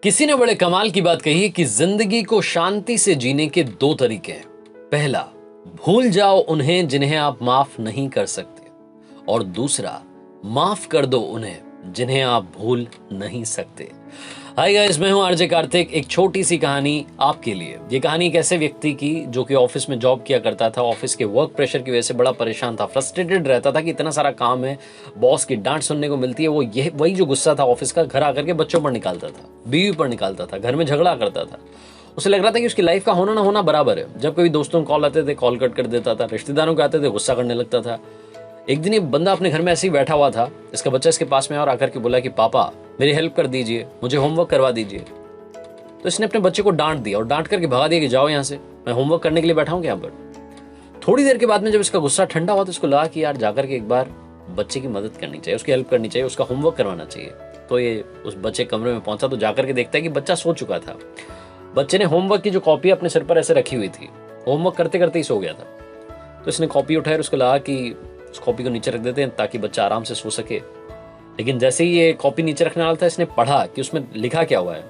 किसी ने बड़े कमाल की बात कही है कि जिंदगी को शांति से जीने के दो तरीके हैं। पहला, भूल जाओ उन्हें जिन्हें आप माफ नहीं कर सकते, और दूसरा, माफ कर दो उन्हें जिन्हें आप भूल नहीं सकते। हाय गाइस, मैं हूं आरजे कार्तिक। एक छोटी सी कहानी आपके लिए। ये कहानी एक ऐसे व्यक्ति की जो कि ऑफिस में जॉब किया करता था। ऑफिस के वर्क प्रेशर की वजह से बड़ा परेशान था, फ्रस्ट्रेटेड रहता था कि इतना सारा काम है, बॉस की डांट सुनने को मिलती है। वो यह वही जो गुस्सा था ऑफिस का घर आकर के बच्चों पर निकालता था, बीवी पर निकालता था, घर में झगड़ा करता था। उसे लग रहा था कि उसकी लाइफ का होना ना होना बराबर है। जब कभी दोस्तों को कॉल आते थे, कॉल कट कर देता था। रिश्तेदारों के आते थे, गुस्सा करने लगता था। एक दिन ये बंदा अपने घर में ऐसे ही बैठा हुआ था। इसका बच्चा इसके पास में और आकर के बोला कि पापा मेरी हेल्प कर दीजिए, मुझे होमवर्क करवा दीजिए। तो इसने अपने बच्चे को डांट दिया और डांट करके भगा दिया कि जाओ यहाँ से, मैं होमवर्क करने के लिए बैठा हूँ यहाँ पर। थोड़ी देर के बाद में जब इसका गुस्सा ठंडा हुआ तो इसको लगा कि यार जाकर के एक बार बच्चे की मदद करनी चाहिए, उसकी हेल्प करनी चाहिए, उसका होमवर्क करवाना चाहिए। तो ये उस बच्चे कमरे में पहुंचा तो जाकर के देखता है कि बच्चा सो चुका था। बच्चे ने होमवर्क की जो कॉपी अपने सिर पर ऐसे रखी हुई थी, होमवर्क करते करते ही सो गया था। तो इसने कॉपी उठाई और उसको लगा कि उस कॉपी को नीचे रख देते हैं ताकि बच्चा आराम से सो सके। लेकिन जैसे ही ये कॉपी नीचे रखने वाला था, इसने पढ़ा कि उसमें लिखा क्या हुआ है।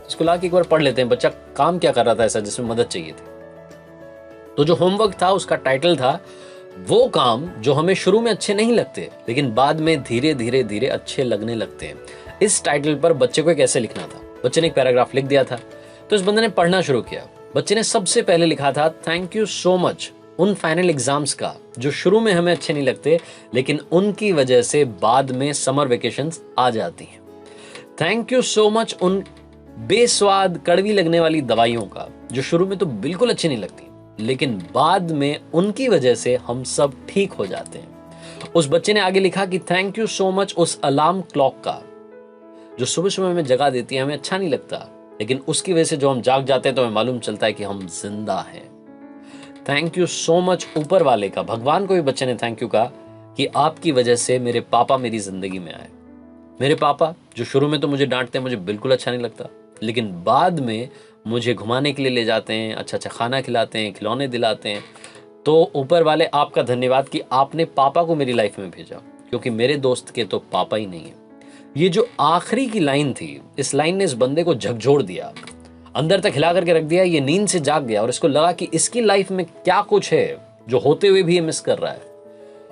इसको लगा कि एक बार पढ़ लेते हैं, बच्चा काम क्या कर रहा था ऐसा जिसमें मदद चाहिए थी। तो जो होमवर्क था उसका टाइटल था, वो काम जो हमें शुरू में अच्छे नहीं लगते लेकिन बाद में धीरे धीरे धीरे अच्छे लगने लगते हैं। इस टाइटल पर बच्चे को एक ऐसे लिखना था। बच्चे ने एक पैराग्राफ लिख दिया था। तो इस बंदे ने पढ़ना शुरू किया। बच्चे ने सबसे पहले लिखा था, थैंक यू सो मच उन फाइनल एग्जाम्स का जो शुरू में हमें अच्छे नहीं लगते लेकिन उनकी वजह से बाद में समर वेकेशंस आ जाती हैं। थैंक यू सो मच उन बेस्वाद कड़वी लगने वाली दवाइयों का जो शुरू में तो बिल्कुल अच्छी नहीं लगती लेकिन बाद में उनकी वजह से हम सब ठीक हो जाते हैं। उस बच्चे ने आगे लिखा कि थैंक यू सो मच उस अलार्म क्लॉक का जो सुबह सुबह हमें जगा देती है, हमें अच्छा नहीं लगता लेकिन उसकी वजह से जो हम जाग जाते हैं तो हमें मालूम चलता है कि हम जिंदा हैं। थैंक यू सो मच ऊपर वाले का, भगवान को भी बच्चे ने थैंक यू कहा कि आपकी वजह से मेरे पापा मेरी जिंदगी में आए। मेरे पापा जो शुरू में तो मुझे डांटते हैं, मुझे बिल्कुल अच्छा नहीं लगता लेकिन बाद में मुझे घुमाने के लिए ले जाते हैं, अच्छा अच्छा खाना खिलाते हैं, खिलौने दिलाते हैं। तो ऊपर वाले आपका धन्यवाद कि आपने पापा को मेरी लाइफ में भेजा, क्योंकि मेरे दोस्त के तो पापा ही नहीं है। ये जो आखिरी की लाइन थी, इस लाइन ने इस बंदे को झकझोर दिया, अंदर तक हिला करके रख दिया। ये नींद से जाग गया और इसको लगा कि इसकी लाइफ में क्या कुछ है जो होते हुए भी ये मिस कर रहा है।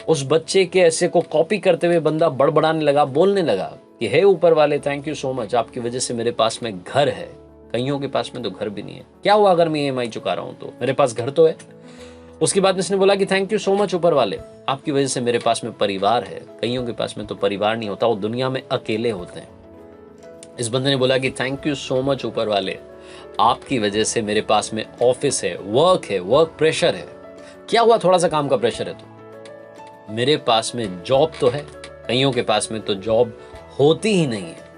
उस बच्चे के ऐसे को कॉपी करते हुए बंदा बड़बड़ाने लगा, बोलने लगा कि हे ऊपर वाले, थैंक यू सो मच, आपकी वजह से मेरे पास में घर है। कईयों के पास में तो घर भी नहीं है। क्या हुआ अगर मैं EMI चुका रहा हूं तो मेरे पास घर तो है। उसके बाद इसने बोला कि थैंक यू सो मच ऊपर वाले, आपकी वजह से मेरे पास में परिवार है। कईयों के पास में तो परिवार नहीं होता, वो दुनिया में अकेले होते हैं। इस बंदे ने बोला कि थैंक यू सो मच ऊपर वाले, आपकी वजह से मेरे पास में ऑफिस है, वर्क प्रेशर है। क्या हुआ थोड़ा सा काम का प्रेशर है तो मेरे पास में जॉब तो है। कईयों के पास में तो जॉब होती ही नहीं है।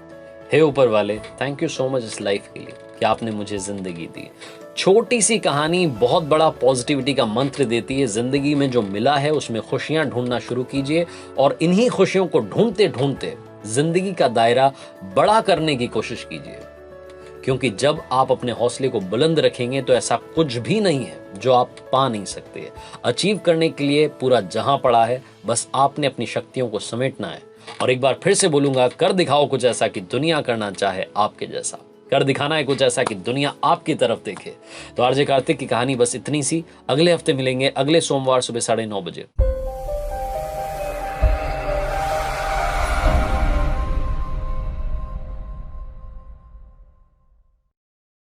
हे ऊपर वाले, थैंक यू सो मच इस लाइफ के लिए कि आपने मुझे जिंदगी दी। छोटी सी कहानी बहुत बड़ा पॉजिटिविटी का मंत्र देती है। जिंदगी में जो मिला है उसमें खुशियां ढूंढना शुरू कीजिए और इन्हीं खुशियों को ढूंढते ढूंढते जिंदगी का दायरा बड़ा करने की कोशिश कीजिए, क्योंकि जब आप अपने हौसले को बुलंद रखेंगे तो ऐसा कुछ भी नहीं है जो आप पा नहीं सकते। अचीव करने के लिए पूरा जहां पड़ा है, बस आपने अपनी शक्तियों को समेटना है। और एक बार फिर से बोलूंगा, कर दिखाओ कुछ ऐसा कि दुनिया करना चाहे आपके जैसा। कर दिखाना है कुछ ऐसा कि दुनिया आपकी तरफ देखे। तो आरजे कार्तिक की कहानी बस इतनी सी। अगले हफ्ते मिलेंगे, अगले सोमवार सुबह 9:30 बजे।